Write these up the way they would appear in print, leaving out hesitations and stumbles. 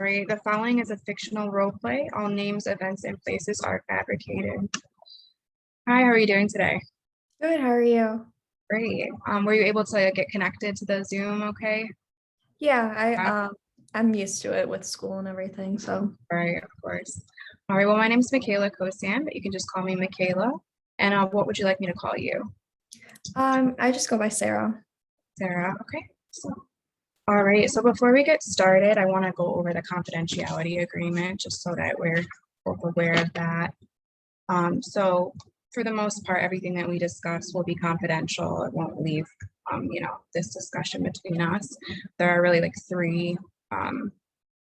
Right. The following is a fictional role play. All names, events, and places are fabricated. Hi, how are you doing today? Good, how are you? Great. Were you able to get connected to the Zoom okay? Yeah, Yeah. I'm used to it with school and everything, so Right, of course. All right, well, my name is Michaela Kosan, but you can just call me Michaela. And what would you like me to call you? I just go by Sarah. Sarah, okay. All right, so before we get started, I want to go over the confidentiality agreement just so that we're both aware of that. So for the most part, everything that we discuss will be confidential. It won't leave, this discussion between us. There are really like three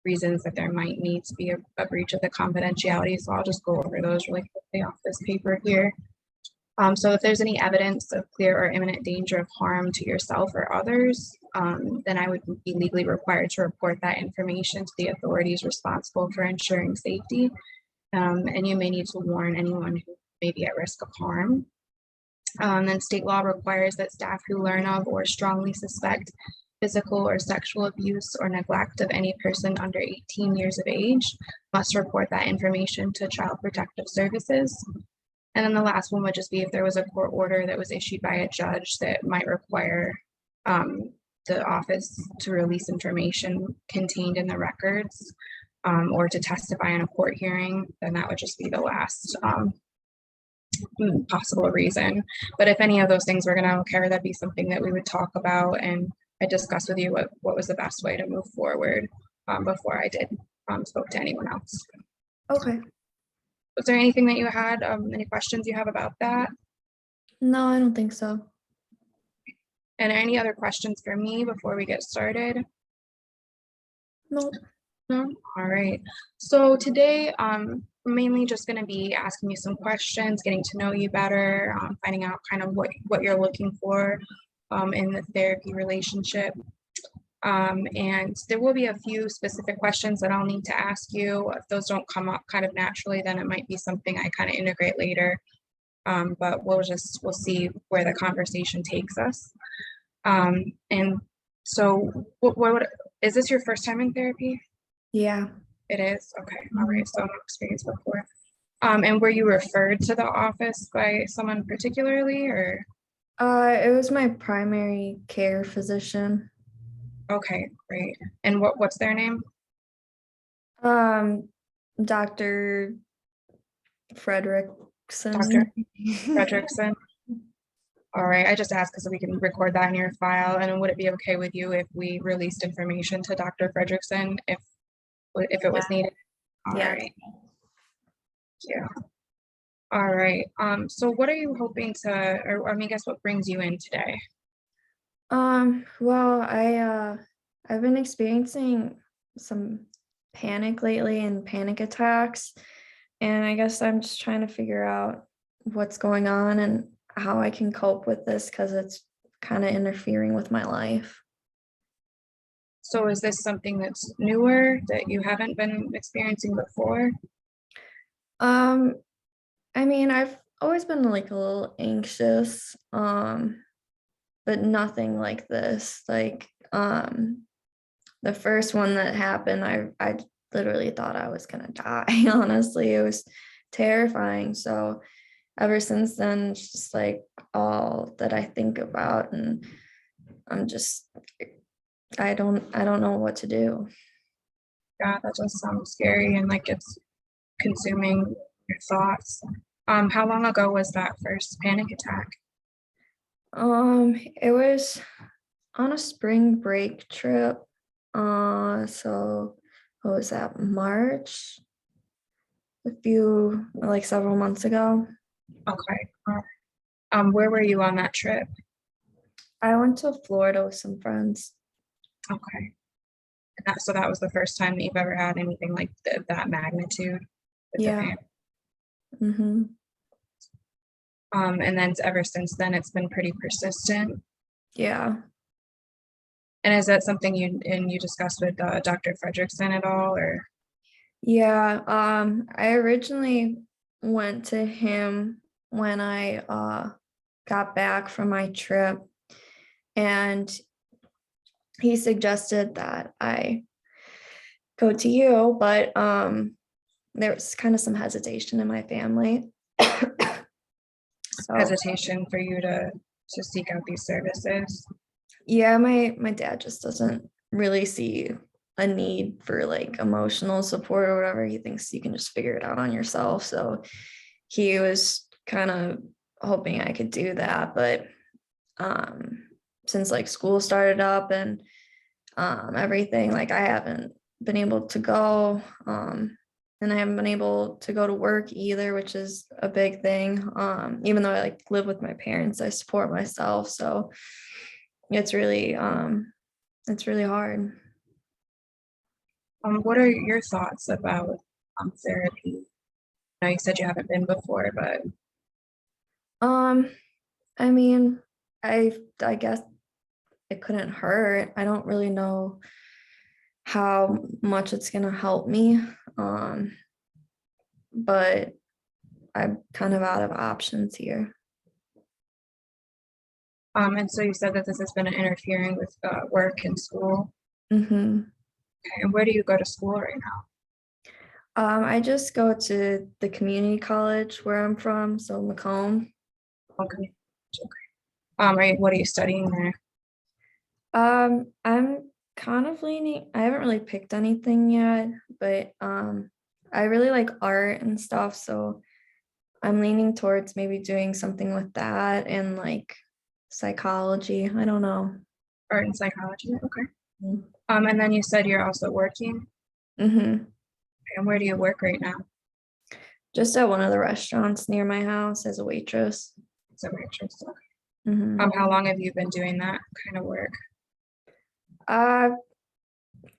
reasons that there might need to be a breach of the confidentiality. So I'll just go over those really quickly off this paper here. So if there's any evidence of clear or imminent danger of harm to yourself or others, then I would be legally required to report that information to the authorities responsible for ensuring safety. And you may need to warn anyone who may be at risk of harm. Then state law requires that staff who learn of or strongly suspect physical or sexual abuse or neglect of any person under 18 years of age must report that information to Child Protective Services. And then the last one would just be if there was a court order that was issued by a judge that might require the office to release information contained in the records or to testify in a court hearing, then that would just be the last possible reason. But if any of those things were going to occur, that'd be something that we would talk about and I discussed with you what was the best way to move forward before I did spoke to anyone else. Okay. Was there anything that you had, any questions you have about that? No, I don't think so. And any other questions for me before we get started? Nope. No? All right. So today, we're mainly just going to be asking you some questions, getting to know you better, finding out kind of what you're looking for in the therapy relationship. And there will be a few specific questions that I'll need to ask you. If those don't come up kind of naturally, then it might be something I kind of integrate later. But we'll see where the conversation takes us. And so what is this your first time in therapy? Yeah. It is? Okay. All right. So no experience before. And were you referred to the office by someone particularly or? It was my primary care physician. Okay, great. And what's their name? Dr. Frederickson. Dr. Frederickson. All right, I just asked because we can record that in your file. And would it be okay with you if we released information to Dr. Frederickson if it was needed? All Yeah. right. Yeah. All right. So what are you hoping to, or I mean, guess what brings you in today? Well, I've been experiencing some panic lately and panic attacks, and I guess I'm just trying to figure out what's going on and how I can cope with this because it's kind of interfering with my life. So is this something that's newer that you haven't been experiencing before? I mean, I've always been like a little anxious, but nothing like this. Like, the first one that happened, I literally thought I was gonna die. Honestly, it was terrifying. So ever since then, it's just like all that I think about, and I'm just I don't know what to do. Yeah, that just sounds scary and like it's consuming your thoughts. How long ago was that first panic attack? It was on a spring break trip. So what was that, March? Several months ago. Okay. Where were you on that trip? I went to Florida with some friends. Okay. So that was the first time that you've ever had anything like that magnitude with the Yeah. panic. Mm-hmm. And then ever since then, it's been pretty persistent. Yeah. And is that something you discussed with Dr. Frederickson at all, or? Yeah. I originally went to him when I got back from my trip, and he suggested that I go to you, but there was kind of some hesitation in my family. So Hesitation for you to seek out these services? yeah, my dad just doesn't really see a need for like emotional support or whatever. He thinks you can just figure it out on yourself. So he was kind of hoping I could do that, but um since like school started up and everything, like I haven't been able to go, and I haven't been able to go to work either, which is a big thing. Even though I like live with my parents, I support myself, so it's really hard. What are your thoughts about therapy? I know you said you haven't been before, but um I mean, I guess it couldn't hurt. I don't really know how much it's gonna help me, but I'm kind of out of options here. and so you said that this has been interfering with work and school. Hmm. Okay, and where do you go to school right now? I just go to the community college where I'm from, so Macomb. Okay. Okay. Right, what are you studying there? I'm kind of leaning, I haven't really picked anything yet, but I really like art and stuff, so I'm leaning towards maybe doing something with that and like psychology. I don't know. Art and psychology. Okay. And then you said you're also working. Mm-hmm. And where do you work right now? Just at one of the restaurants near my house as a waitress. As a waitress. Okay. Mm-hmm. How long have you been doing that kind of work? Uh,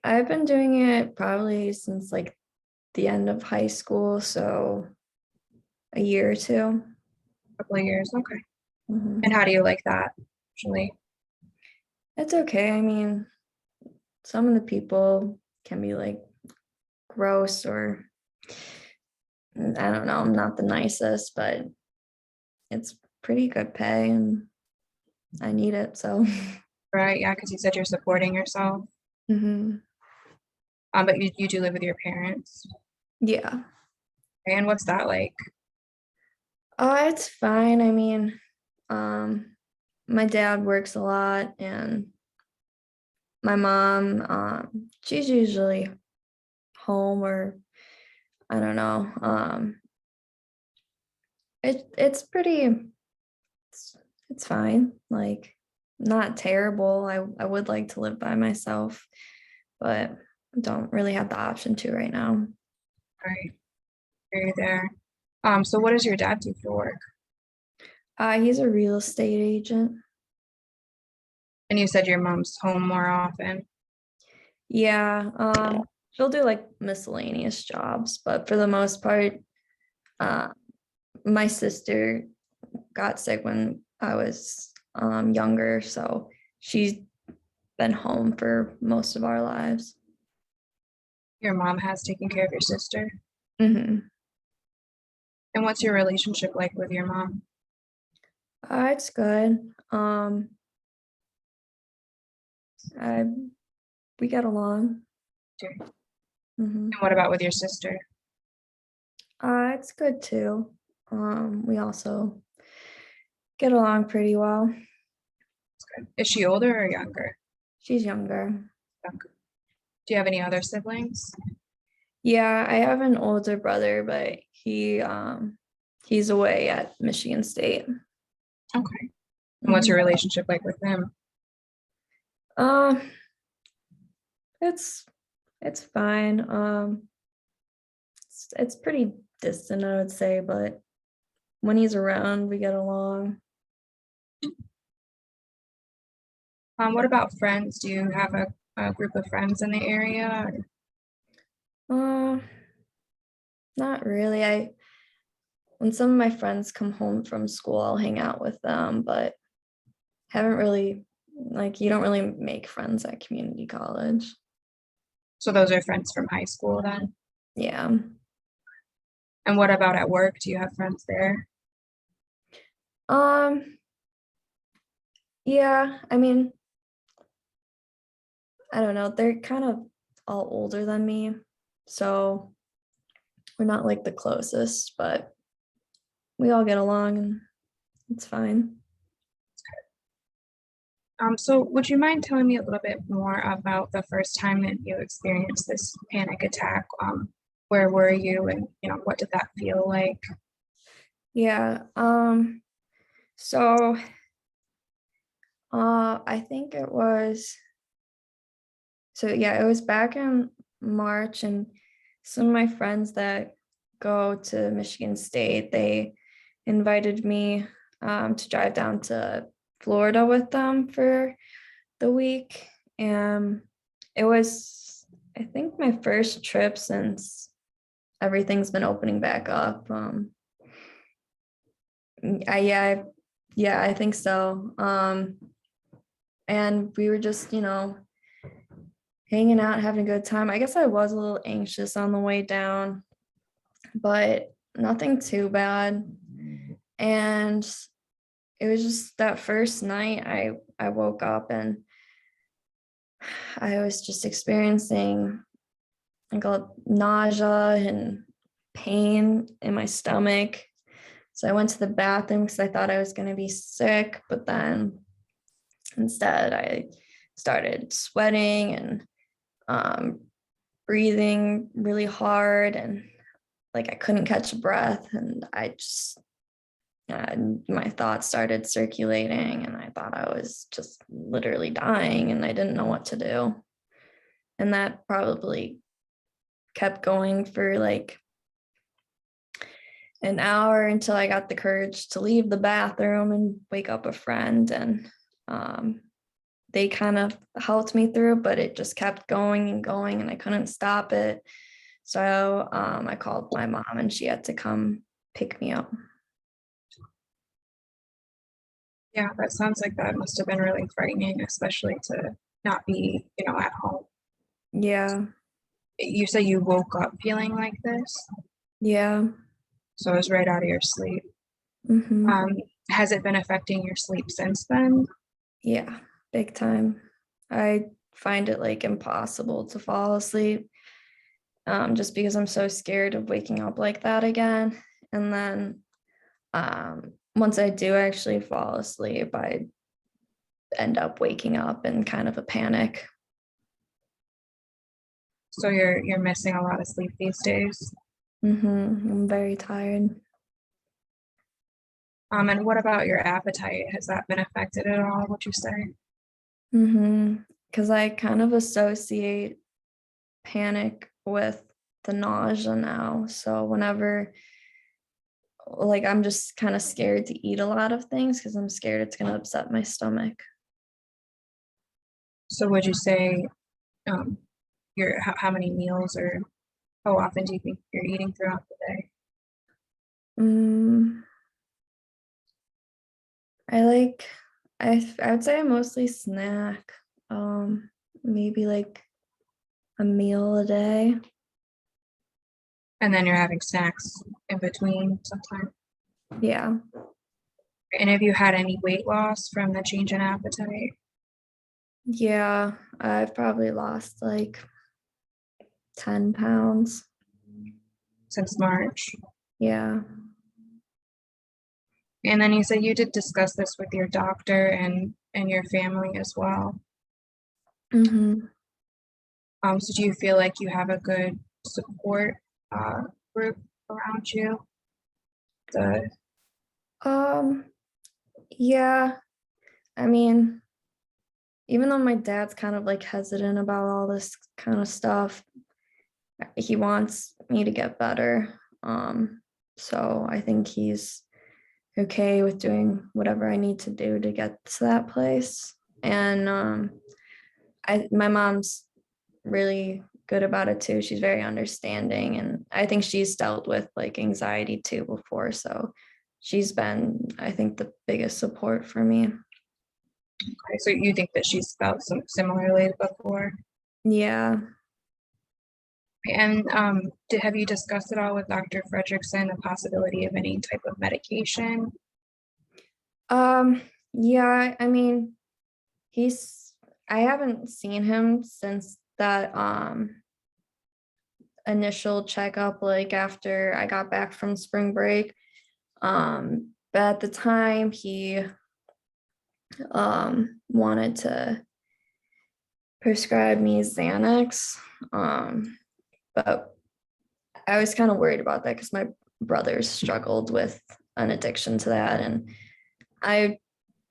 I've been doing it probably since like the end of high school, so a year or two. A couple of years. Okay. Mhm. And how do you like that? Actually, It's okay. I mean, some of the people can be like gross or I don't know, I'm not the nicest, but it's pretty good pay and I need it. So, right? Yeah, because you said you're supporting yourself. mhm. But you do live with your parents. Yeah. And what's that like? It's fine. I mean, um, my dad works a lot and my mom, she's usually home or I don't know. It's pretty it's, it's fine. Like not terrible. I would like to live by myself, but don't really have the option to right now. Right, are you there? So what does your dad do for work? He's a real estate agent. And you said your mom's home more often. Yeah, she'll do like miscellaneous jobs, but for the most part, uh, my sister got sick when I was younger, so she's been home for most of our lives. Your mom has taken care of your sister. Hmm. And what's your relationship like with your mom? It's good. I we get along. Sure. And Hmm. what about with your sister? It's good too. We also get along pretty well. Is she older or younger? She's younger. Younger. Do you have any other siblings? Yeah, I have an older brother, but he's away at Michigan State. Okay. And what's your Mhm. relationship like with him? Um, it's it's fine. It's pretty distant, I would say, but when he's around, we get along. What about friends? Do you have a group of friends in the area? Uh, Not really. I When some of my friends come home from school, I'll hang out with them, but haven't really like you don't really make friends at community college. So those are friends from high school then? Yeah. And what about at work? Do you have friends there? Um, yeah, I mean, I don't know. They're kind of all older than me. So we're not like the closest, but we all get along and it's fine. So would you mind telling me a little bit more about the first time that you experienced this panic attack? Where were you and, what did that feel like? Yeah. So I think it was it was back in March, and some of my friends that go to Michigan State, they invited me to drive down to Florida with them for the week. And it was, I think, my first trip since everything's been opening back up. I think so. And we were just, hanging out, having a good time. I guess I was a little anxious on the way down, but nothing too bad. And it was just that first night I woke up and I was just experiencing like a nausea and pain in my stomach. So I went to the bathroom because I thought I was going to be sick, but then instead I started sweating and breathing really hard, and like I couldn't catch a breath, and I just my thoughts started circulating and I thought I was just literally dying and I didn't know what to do. And that probably kept going for like an hour until I got the courage to leave the bathroom and wake up a friend. And they kind of helped me through, but it just kept going and going and I couldn't stop it. So I called my mom and she had to come pick me up. Yeah, that sounds like that must have been really frightening, especially to not be, at home. Yeah. You say you woke up feeling like this, Yeah. so it was right out of your sleep. Mm-hmm. Has it been affecting your sleep since then? Yeah, big time. I find it like impossible to fall asleep, just because I'm so scared of waking up like that again. And then once I do actually fall asleep, I end up waking up in kind of a panic. So you're missing a lot of sleep these days. I'm very tired. And what about your appetite? Has that been affected at all, would you say? Because I kind of associate panic with the nausea now. So whenever like I'm just kind of scared to eat a lot of things because I'm scared it's going to upset my stomach. So would you say how many meals or how often do you think you're eating throughout the day? Mm, I like I would say I mostly snack. Maybe like a meal a day. And then you're having snacks in between sometimes. Yeah. And have you had any weight loss from the change in appetite Yeah, I've probably lost like 10 pounds. since March? Yeah. And then you said you did discuss this with your doctor and your family as well. Mm-hmm. So do you feel like you have a good support uh, group around you? The Um, yeah. I mean, even though my dad's kind of like hesitant about all this kind of stuff, he wants me to get better. So I think he's okay with doing whatever I need to do to get to that place. And my mom's really good about it too. She's very understanding, and I think she's dealt with like anxiety too before. So she's been, I think, the biggest support for me. okay, so you think that she's felt some similarly before? Yeah. And have you discussed it all with Dr. Fredrickson, the possibility of any type of medication? Yeah, I mean, he's I haven't seen him since that initial checkup like after I got back from spring break. But at the time he wanted to prescribe me Xanax. But I was kind of worried about that because my brothers struggled with an addiction to that, and I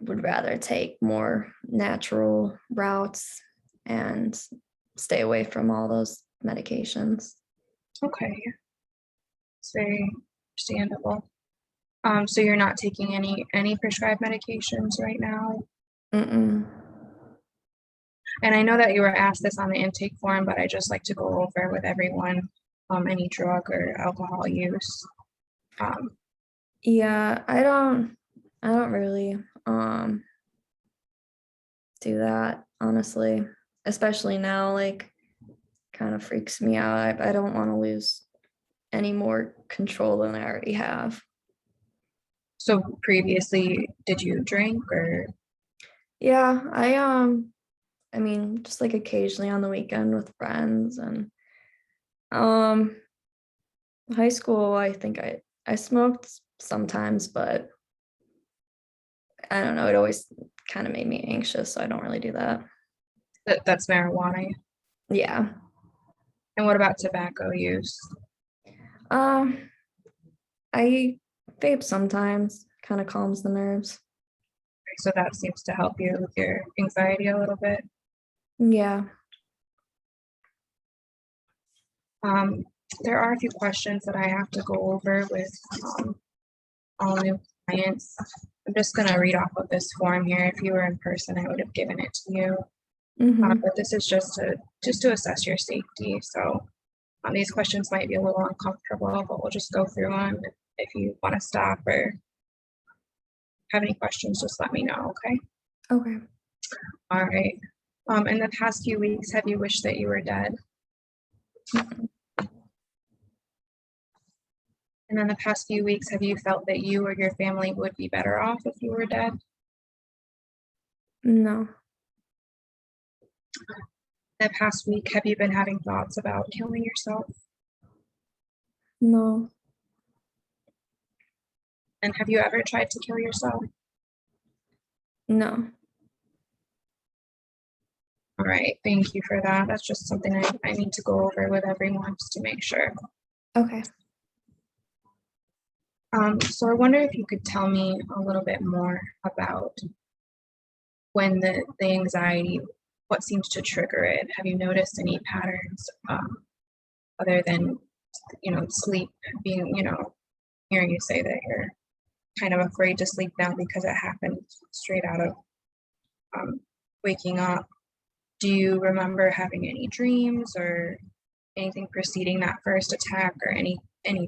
would rather take more natural routes and stay away from all those medications. Okay. It's very understandable. So you're not taking any prescribed medications right now? Mm-mm. And I know that you were asked this on the intake form, but I just like to go over with everyone, any drug or alcohol use. Yeah, I don't really do that, honestly, especially now, like kind of freaks me out. I don't want to lose any more control than I already have. So previously, did you drink or? Yeah, I mean, just like occasionally on the weekend with friends, and um high school, I think I smoked sometimes, but I don't know, it always kind of made me anxious, so I don't really do that. That's marijuana. Yeah. And what about tobacco use? Um, I vape sometimes, kind of calms the nerves. So that seems to help you with your anxiety a little bit. Yeah. Um, there are a few questions that I have to go over with all new clients. I'm just going to read off of this form here. If you were in person, I would have given it to you. Mm-hmm. But this is just to assess your safety. So these questions might be a little uncomfortable, but we'll just go through them. If you want to stop or have any questions, just let me know. Okay. Okay. All right. In the past few weeks, have you wished that you were dead? And in the past few weeks, have you felt that you or your family would be better off if you were dead? No. In the past week, have you been having thoughts about killing yourself? No. And have you ever tried to kill yourself? No. All right, thank you for that. That's just something I need to go over with everyone just to make sure. Okay. So I wonder if you could tell me a little bit more about when the anxiety, what seems to trigger it. Have you noticed any patterns other than, sleep being, hearing you say that you're kind of afraid to sleep now because it happened straight out of um, waking up? Do you remember having any dreams or anything preceding that first attack, or any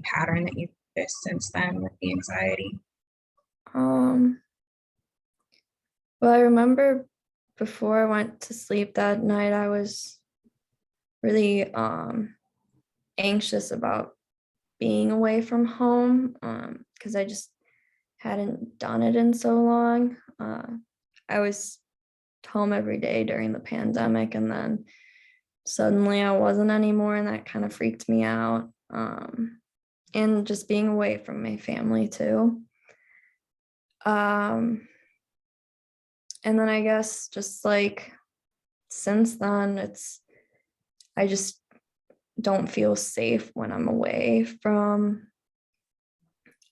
pattern that you've noticed since then with the anxiety? Um, well, I remember before I went to sleep that night, I was really anxious about being away from home, because I just hadn't done it in so long. I was home every day during the pandemic, and then suddenly I wasn't anymore, and that kind of freaked me out. And just being away from my family too. Um, and then I guess just like since then, I just don't feel safe when I'm away from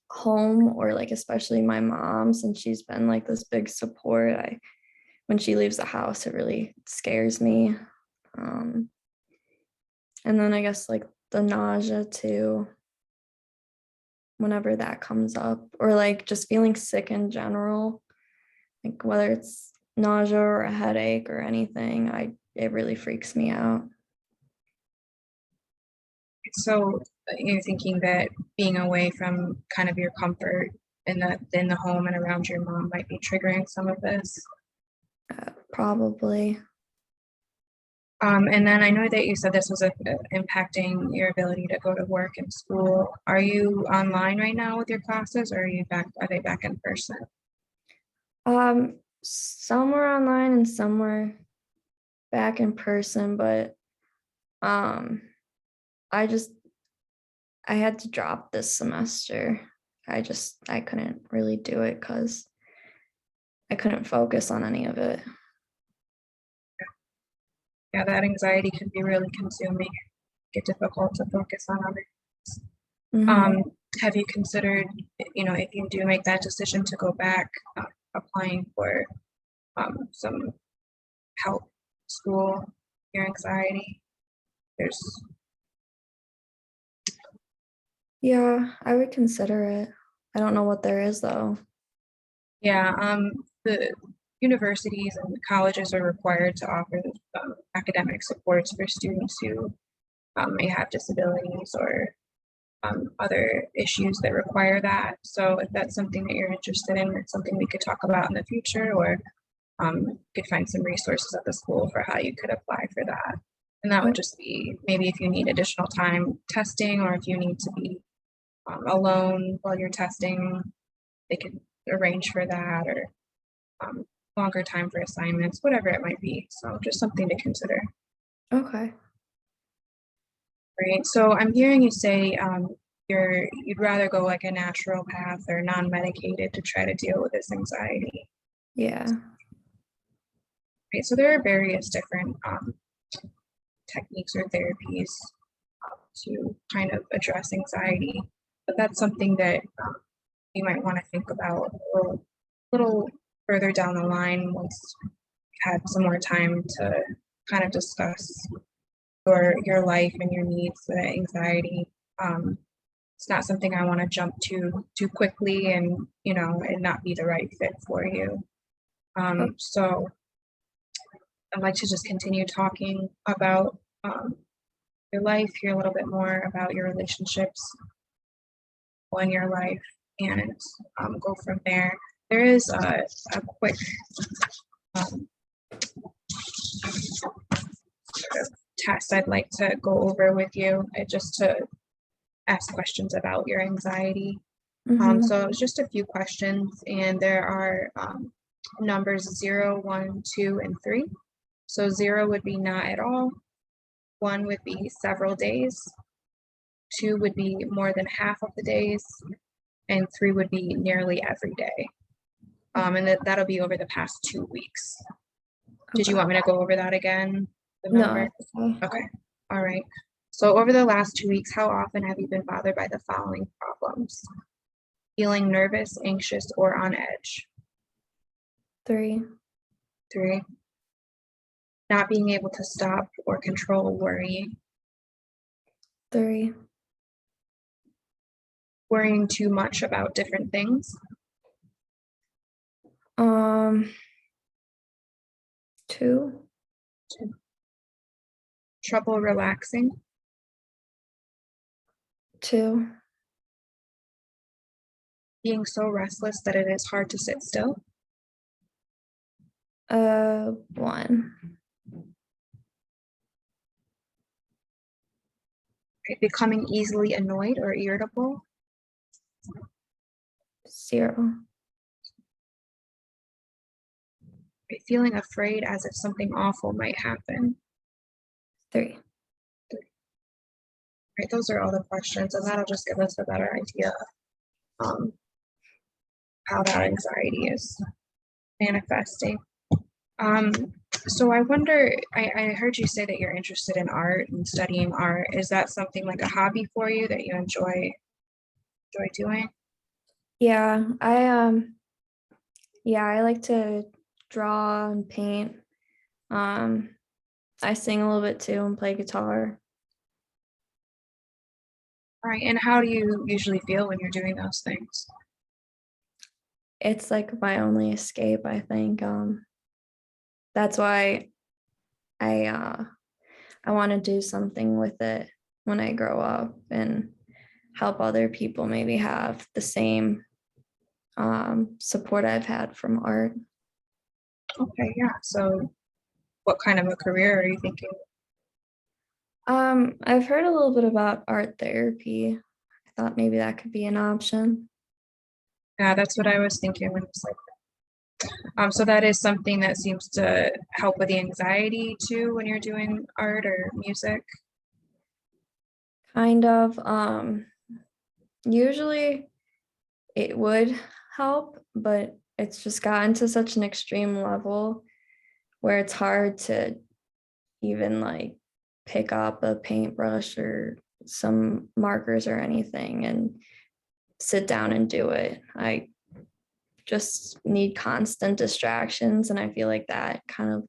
home, or like especially my mom, since she's been like this big support. When she leaves the house, it really scares me. Um, and then I guess like the nausea too, whenever that comes up, or like just feeling sick in general, like whether it's nausea or a headache or anything, it really freaks me out. So you're thinking that being away from kind of your comfort in the home and around your mom might be triggering some of this. Probably. And then I know that you said this was impacting your ability to go to work and school. Are you online right now with your classes, or are they back in person? Some were online and some were back in person, but I just I had to drop this semester. I couldn't really do it because I couldn't focus on any of it. Yeah, that anxiety can be really consuming, get difficult to focus on other. Mhm. Have you considered, if you do make that decision to go back, applying for some help, school, your anxiety? There's, Yeah, I would consider it. I don't know what there is though. yeah, the universities and colleges are required to offer academic supports for students who may have disabilities or other issues that require that. So if that's something that you're interested in, it's something we could talk about in the future, or could find some resources at the school for how you could apply for that. And that would Oh, just be maybe if you need additional time testing, or if you need to be alone while you're testing, they could arrange for that, or um, longer time for assignments, whatever it might be. So just something to consider. okay. Right. So I'm hearing you say you'd rather go like a natural path or non-medicated to try to deal with this anxiety. Yeah. Right. So there are various different techniques or therapies to kind of address anxiety, but that's something that you might want to think about little further down the line once you've had some more time to kind of discuss your life and your needs for that anxiety. It's not something I want to jump to too quickly and and not be the right fit for you. Oh, So I'd like to just continue talking about your life, hear a little bit more about your relationships in your life, and go from there. There is a quick um, sort of test I'd like to go over with you, just to ask questions about your anxiety. mhm. So it's just a few questions, and there are numbers 0, 1, 2, and 3. So 0 would be not at all, 1 would be several days, 2 would be more than half of the days, and 3 would be nearly every day. And that'll be over the past 2 weeks. Did you Okay. want me to go over that again? The No, number? it's okay. Okay. All right. So over the last 2 weeks, how often have you been bothered by the following problems? Feeling nervous, anxious, or on edge? 3, 3. Not being able to stop or control worrying. 3, Worrying too much about different things. um, 2, Trouble relaxing. 2, Being so restless that it is hard to sit still. 1, Right? Becoming easily annoyed or irritable. 0, Right? Feeling afraid as if something awful might happen. 3. Right? Those are all the questions, and that'll just give us a better idea of how that anxiety is manifesting. Um, so I wonder, I heard you say that you're interested in art and studying art. Is that something like a hobby for you that you enjoy doing? Yeah, yeah, I like to draw and paint. Um, I sing a little bit too and play guitar. All right, and how do you usually feel when you're doing those things? It's like my only escape, I think. That's why I I want to do something with it when I grow up and help other people maybe have the same support I've had from art. Okay, yeah. So what kind of a career are you thinking? I've heard a little bit about art therapy. I thought maybe that could be an option. Yeah, that's what I was thinking when it's like, so that is something that seems to help with the anxiety too when you're doing art or music. Kind of. Usually it would help, but it's just gotten to such an extreme level where it's hard to even like pick up a paintbrush or some markers or anything and sit down and do it. I just need constant distractions, and I feel like that kind of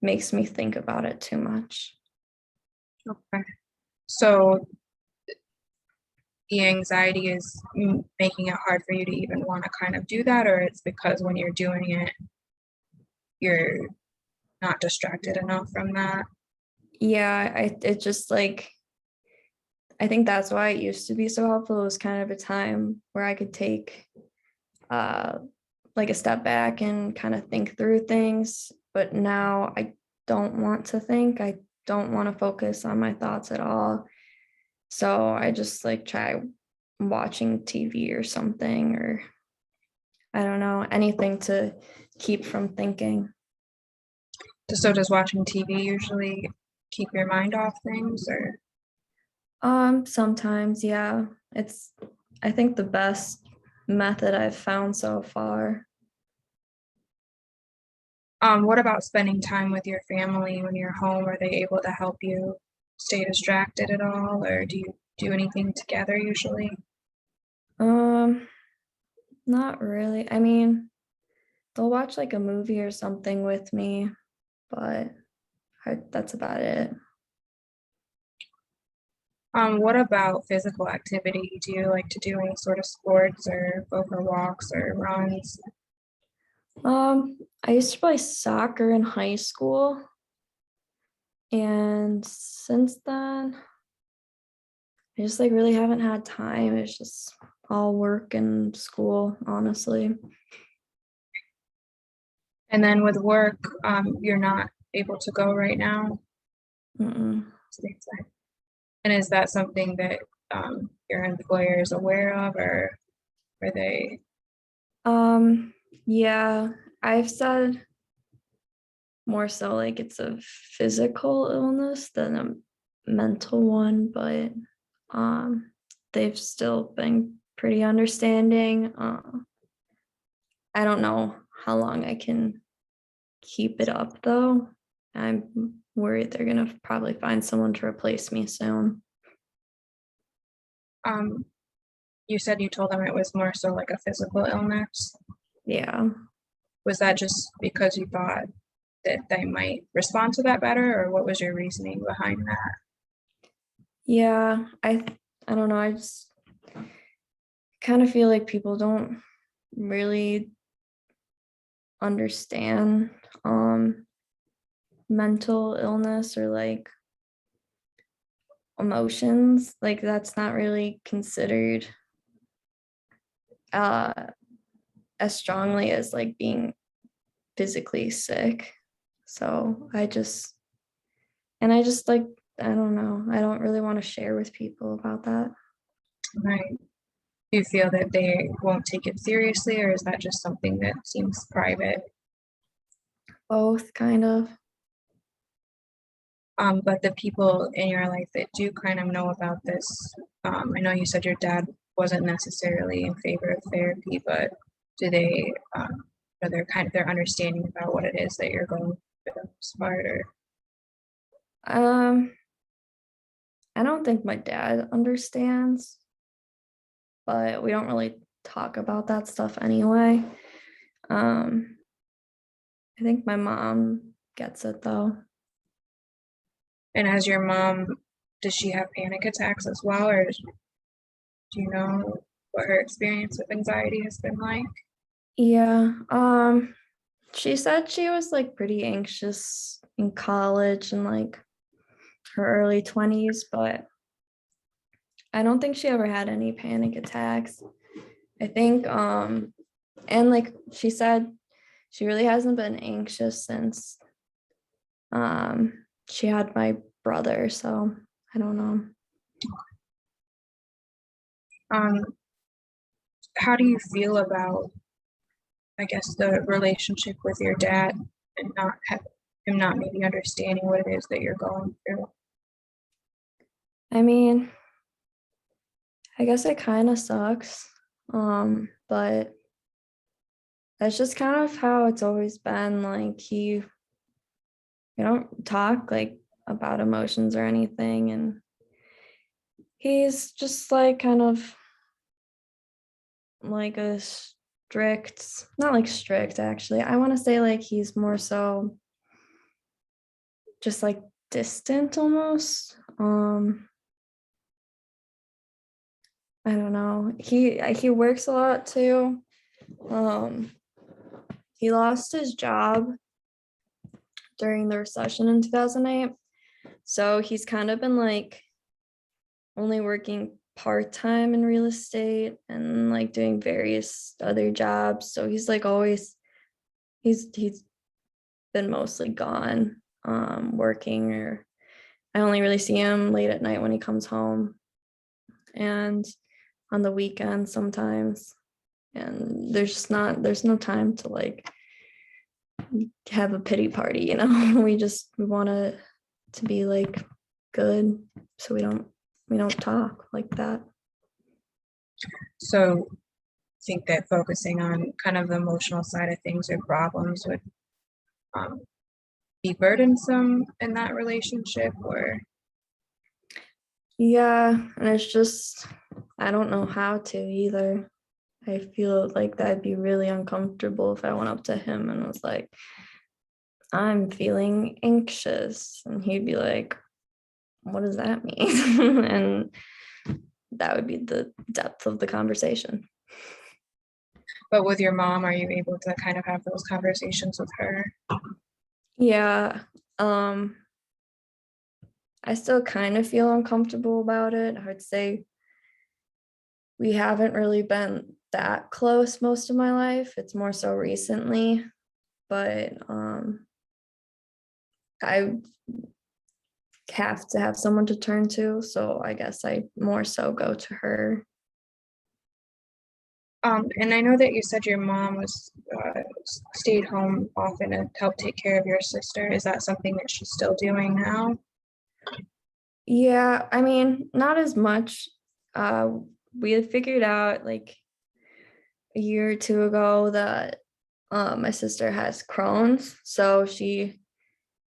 makes me think about it too much. Okay. So the anxiety is making it hard for you to even want to kind of do that, or it's because when you're doing it, you're not distracted enough from that? Yeah, it just like I think that's why it used to be so helpful. It was kind of a time where I could take uh like a step back and kind of think through things. But now I don't want to think. I don't want to focus on my thoughts at all. So I just like try watching TV or something, or I don't know, anything to keep from thinking. So does watching TV usually keep your mind off things, or Sometimes, yeah. It's I think the best method I've found so far. what about spending time with your family when you're home? Are they able to help you stay distracted at all, or do you do anything together usually? Um, Not really. I mean, they'll watch like a movie or something with me, but that's about it. What about physical activity? Do you like to do any sort of sports or go for walks or runs? I used to play soccer in high school, and since then, I just like really haven't had time. It's just all work and school, honestly. And then with work, you're not able to go right now. Mm-mm. Stateside. And is that something that your employer is aware of, or are they? Yeah, I've said more so like it's a physical illness than a mental one, but um, they've still been pretty understanding. I don't know how long I can keep it up though. I'm worried they're gonna probably find someone to replace me soon. Um, you said you told them it was more so like a physical illness. Yeah. Was that just because you thought that they might respond to that better, or what was your reasoning behind that? Yeah, I don't know. I just kind of feel like people don't really understand mental illness or like emotions. Like that's not really considered uh as strongly as like being physically sick. So I just like I don't know. I don't really want to share with people about that. Right. Do you feel that they won't take it seriously, or is that just something that seems private? Both kind of. But the people in your life that do kind of know about this, I know you said your dad wasn't necessarily in favor of therapy, but do they, are they're kind of their understanding about what it is that you're going through the most part, or Um, I don't think my dad understands, but we don't really talk about that stuff anyway. Um, I think my mom gets it though. and as your mom, does she have panic attacks as well, or do you know what her experience with anxiety has been like? Yeah. She said she was like pretty anxious in college and like her early 20s, but I don't think she ever had any panic attacks. I think and like she said she really hasn't been anxious since she had my brother, so I don't know. Um, how do you feel about, I guess, the relationship with your dad and not have him not maybe understanding what it is that you're going through? I mean, I guess it kind of sucks. But that's just kind of how it's always been. Like we don't talk like about emotions or anything, and he's just like kind of like a strict, not like strict actually. I want to say like he's more so just like distant almost. I don't know. He works a lot too. Um he lost his job during the recession in 2008. So he's kind of been like only working part-time in real estate and like doing various other jobs. So he's like always he's been mostly gone working, or I only really see him late at night when he comes home and on the weekends sometimes. And there's no time to like have a pity party, you know. We want to be like good, so we don't talk like that. So think that focusing on kind of the emotional side of things or problems would um, be burdensome in that relationship, or Yeah, and it's just I don't know how to either. I feel like that'd be really uncomfortable if I went up to him and was like, I'm feeling anxious, and he'd be like, what does that mean? And that would be the depth of the conversation. but with your mom, are you able to kind of have those conversations with her? Yeah. Um, I still kind of feel uncomfortable about it. I would say we haven't really been that close most of my life. It's more so recently, but I have to have someone to turn to. So I guess I more so go to her. And I know that you said your mom was stayed home often and helped take care of your sister. Is that something that she's still doing now? Yeah, I mean, not as much. Uh, we had figured out like a year or two ago that my sister has Crohn's, so she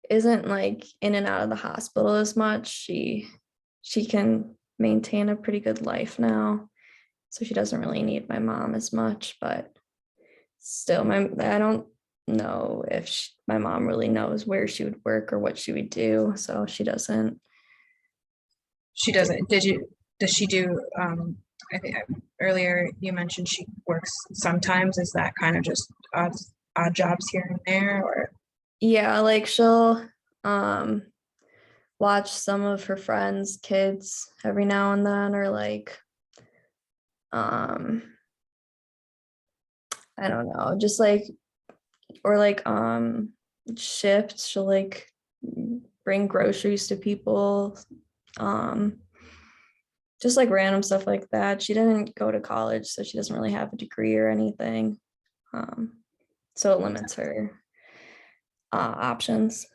isn't like in and out of the hospital as much. She can maintain a pretty good life now, so she doesn't really need my mom as much. But still, my I don't know if my mom really knows where she would work or what she would do, so she doesn't. She doesn't. Did you? Does she do? I think earlier you mentioned she works sometimes. Is that kind of just odd jobs here and there, or Yeah, like she'll um watch some of her friends' kids every now and then, or like um I don't know, just like or like shifts. She'll like bring groceries to people, um just like random stuff like that. She didn't go to college, so she doesn't really have a degree or anything. Um so it limits her options.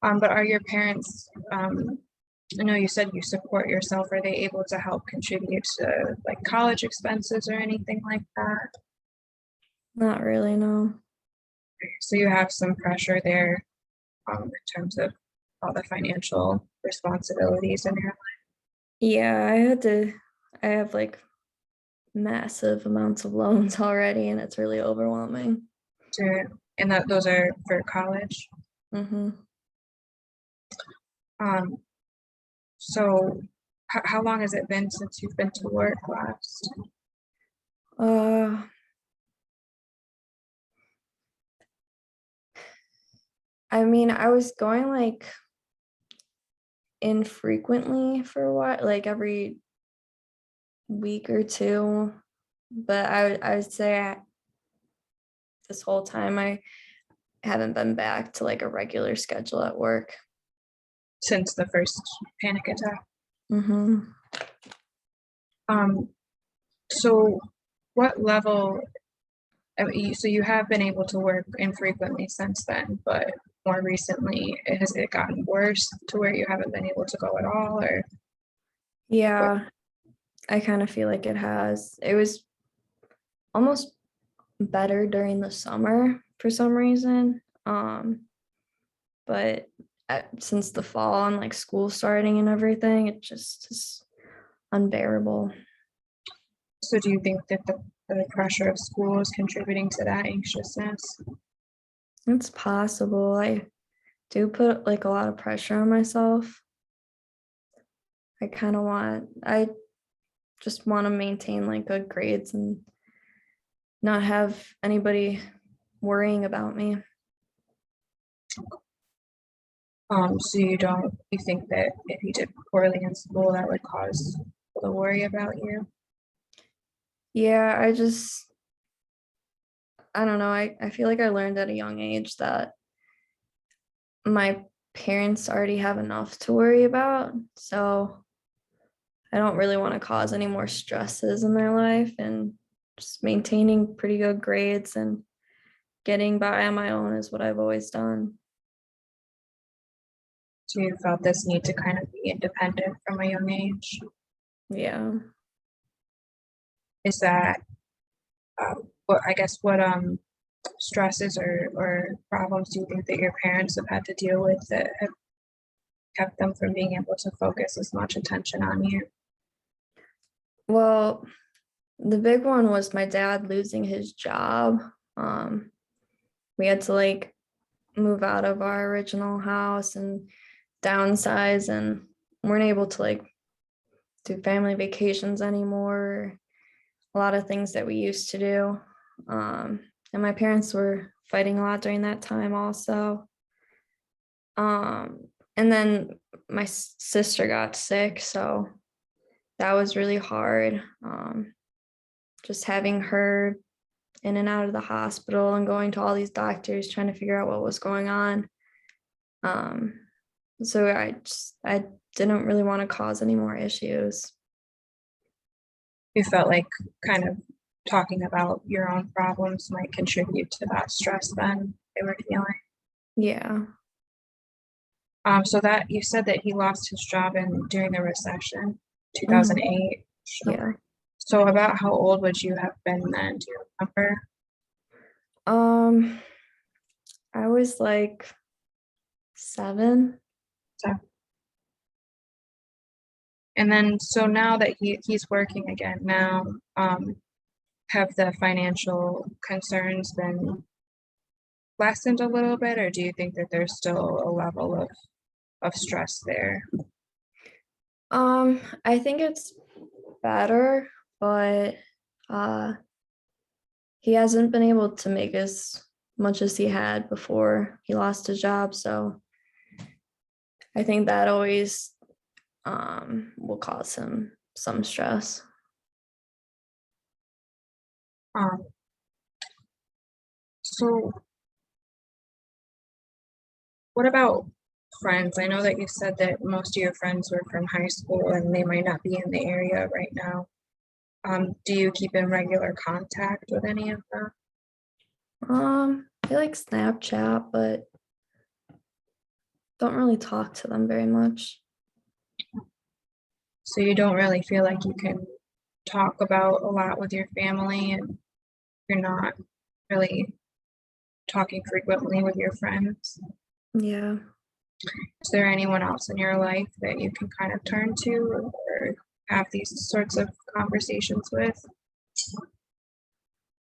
but are your parents? I know you said you support yourself. Are they able to help contribute to like college expenses or anything like that? Not really, no. So you have some pressure there in terms of all the financial responsibilities in your Yeah, I have like massive amounts of loans already, and it's really overwhelming. life, and that those are for college. Hmm. Um, so how long has it been since you've been to work last? Uh, I mean, I was going like infrequently for a while, like every week or two, but I would say this whole time I haven't been back to like a regular schedule at work. Since the first panic attack. Hmm. Um, so what level, I mean, so you have been able to work infrequently since then, but more recently, has it gotten worse to where you haven't been able to go at all, or what? Yeah, I kind of feel like it has. It was almost better during the summer for some reason. But since the fall and like school starting and everything, it just is unbearable. So do you think that the pressure of school is contributing to that anxiousness? It's possible. I do put like a lot of pressure on myself. I just want to maintain like good grades and not have anybody worrying about me. So you think that if you did poorly in school, that would cause people to worry about you? Yeah, I don't know. I feel like I learned at a young age that my parents already have enough to worry about. So I don't really want to cause any more stresses in their life, and just maintaining pretty good grades and getting by on my own is what I've always done. So you felt this need to kind of be independent from a young age? Yeah. Is that, what stresses or problems do you think that your parents have had to deal with that have kept them from being able to focus as much attention on you? Well, the big one was my dad losing his job. Um, we had to like move out of our original house and downsize, and weren't able to like do family vacations anymore. A lot of things that we used to do. And my parents were fighting a lot during that time also. And then my sister got sick, so that was really hard. Just having her in and out of the hospital and going to all these doctors trying to figure out what was going on. Um, so I didn't really want to cause any more issues. You felt like kind of talking about your own problems might contribute to that stress then they were feeling. Yeah. So that you said that he lost his job during the recession, Mhm. 2008. Yeah. So about how old would you have been then? Do you remember? Um, I was like 7. So, and then so now that he's working again now, have the financial concerns been lessened a little bit, or do you think that there's still a level of stress there? I think it's better, but uh he hasn't been able to make as much as he had before he lost his job. So I think that always will cause him some stress. Um, so what about friends? I know that you said that most of your friends were from high school and they might not be in the area right now. Do you keep in regular contact with any of them? I like Snapchat, but don't really talk to them very much. So you don't really feel like you can talk about a lot with your family and you're not really talking frequently with your friends. Yeah. Is there anyone else in your life that you can kind of turn to or have these sorts of conversations with?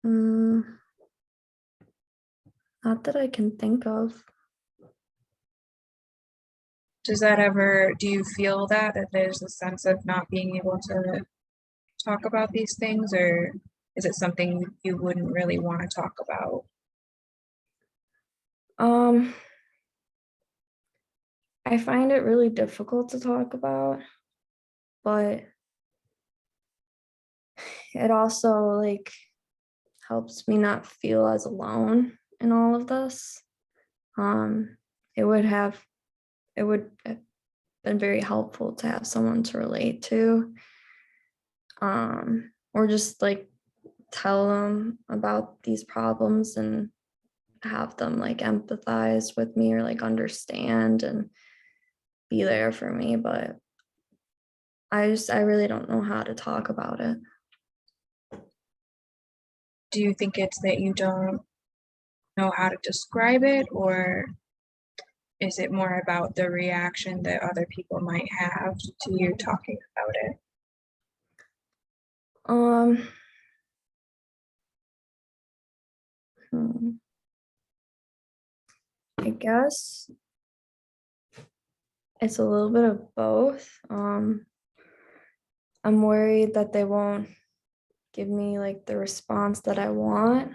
Mm, not that I can think of. Do you feel that there's a sense of not being able to talk about these things, or is it something you wouldn't really want to talk about? Um, I find it really difficult to talk about, but it also like helps me not feel as alone in all of this. Um, it would have it would have been very helpful to have someone to relate to, or just like tell them about these problems and have them like empathize with me or like understand and be there for me. But I really don't know how to talk about it. Do you think it's that you don't know how to describe it, or is it more about the reaction that other people might have to you talking about it? Um, hmm, I guess it's a little bit of both. I'm worried that they won't give me like the response that I want,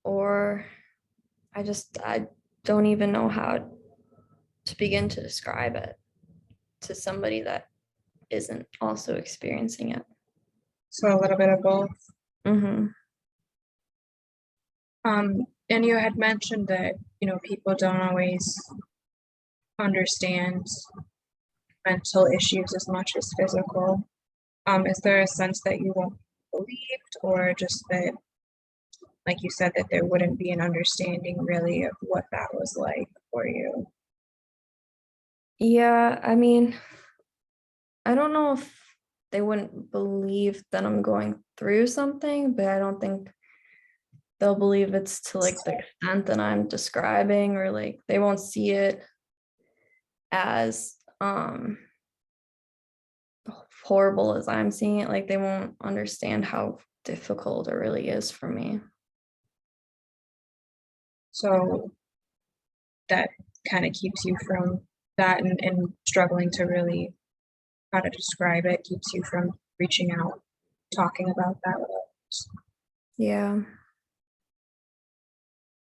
or I don't even know how to begin to describe it to somebody that isn't also experiencing it. So a little bit of both. Mm-hmm. And you had mentioned that, people don't always understand mental issues as much as physical. Is there a sense that you won't be believed, or just that, like you said, that there wouldn't be an understanding really of what that was like for you? Yeah, I mean, I don't know if they wouldn't believe that I'm going through something, but I don't think they'll believe it's to like the extent that I'm describing, or like they won't see it as horrible as I'm seeing it. Like they won't understand how difficult it really is for me. So that kind of keeps you from that, and struggling to really how to describe it keeps you from reaching out, talking about that with others. Yeah.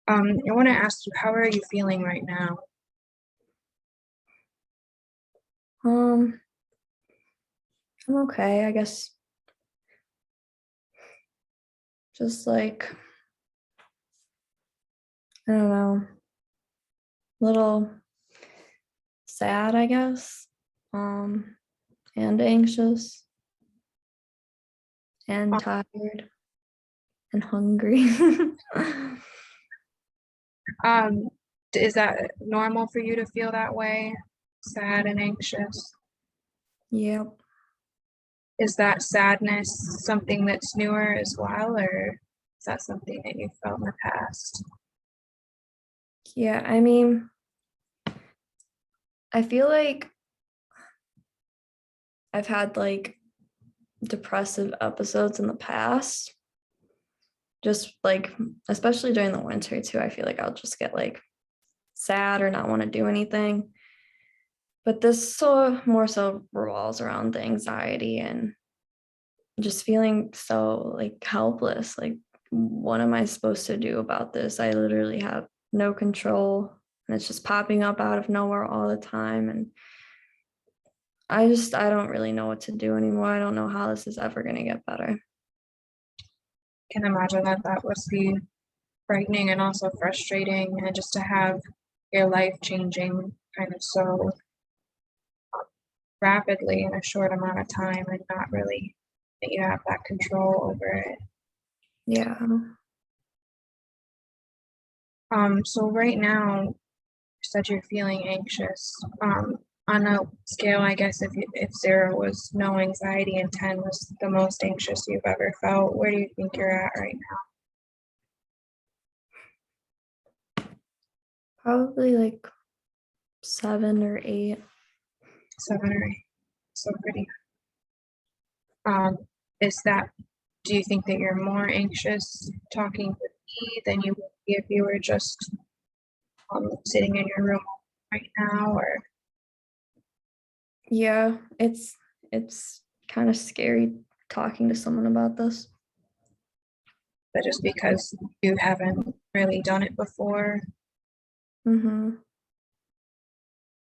I want to ask you, how are you feeling right now? Um, I'm okay, I guess. Just like, I don't know, little sad, I guess. And anxious and tired and hungry. Um, is that normal for you to feel that way, sad and anxious? Yep. Is that sadness something that's newer as well, or is that something that you felt in the past? Yeah, I mean, I feel like I've had like depressive episodes in the past. Just like, especially during the winter too, I feel like I'll just get like sad or not want to do anything. But this so more so revolves around the anxiety and just feeling so like helpless. Like, what am I supposed to do about this? I literally have no control, and it's just popping up out of nowhere all the time. And I don't really know what to do anymore. I don't know how this is ever going to get better. Can imagine that that would be frightening and also frustrating, and just to have your life changing kind of so rapidly in a short amount of time, and not really that you have that control over it. Yeah. So right now, you said you're feeling anxious. On a scale, I guess if 0 was no anxiety and 10 was the most anxious you've ever felt, where do you think you're at right now? Probably like 7 or 8. 7 or 8. So pretty. Um, is that, do you think that you're more anxious talking with me than you would be if you were just sitting in your room right now, or Yeah, it's kind of scary talking to someone about this. that just because you haven't really done it before? Mm-hmm.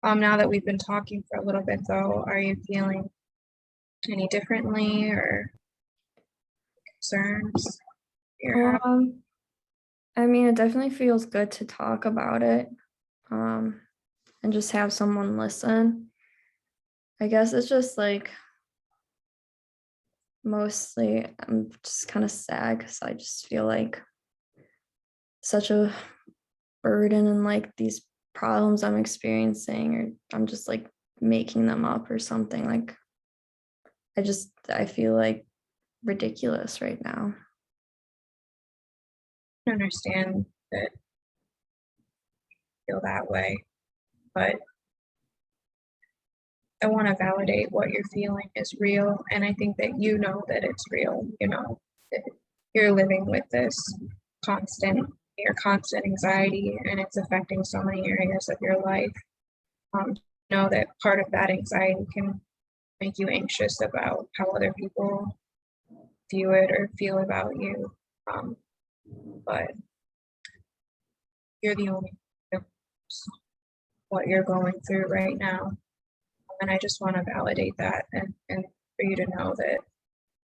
Now that we've been talking for a little bit though, are you feeling any differently, or concerns you're having? I mean, it definitely feels good to talk about it, um, and just have someone listen. I guess it's just like mostly I'm just kind of sad because I just feel like such a burden and like these problems I'm experiencing, or I'm just like making them up or something. Like I feel like ridiculous right now. I understand that you feel that way, but I want to validate what you're feeling is real. And I think that you know that it's real, that you're living with this your constant anxiety, and it's affecting so many areas of your life. Know that part of that anxiety can make you anxious about how other people view it or feel about you. But you're the only one who knows what you're going through right now. And I just want to validate that and for you to know that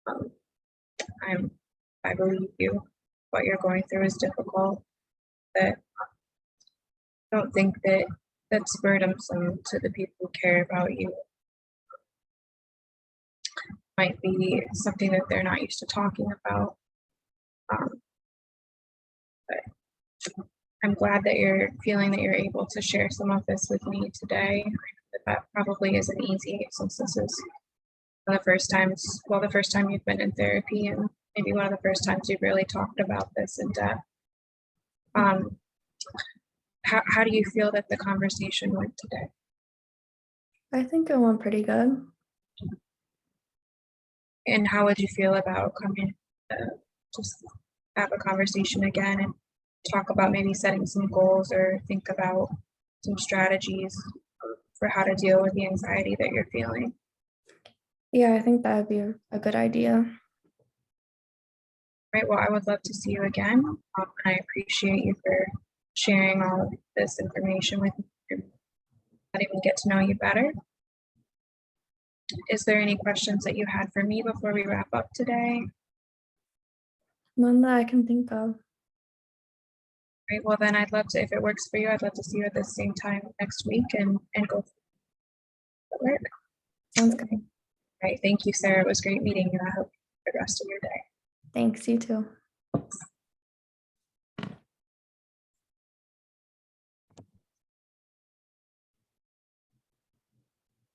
um, I believe you. What you're going through is difficult. That I don't think that that's burdensome to the people who care about you. Might be something that they're not used to talking about. But I'm glad that you're feeling that you're able to share some of this with me today. I know that probably isn't easy since this is one of the first times, well, the first time you've been in therapy, and maybe one of the first times you've really talked about this in depth. How do you feel that the conversation went today? I think it went pretty good. And how would you feel about coming just have a conversation again and talk about maybe setting some goals or think about some strategies for how to deal with the anxiety that you're feeling? Yeah, I think that would be a good idea. Right. Well, I would love to see you again. And I appreciate you for sharing all of this information with me and letting me get to know you better. Is there any questions that you had for me before we wrap up today? None that I can think of. Right. Well, then I'd love to, if it works for you, I'd love to see you at the same time next week and go for it. Sounds good. Right. Thank you, Sarah. It was great meeting you. I hope you have the rest of your day. Thanks, you too.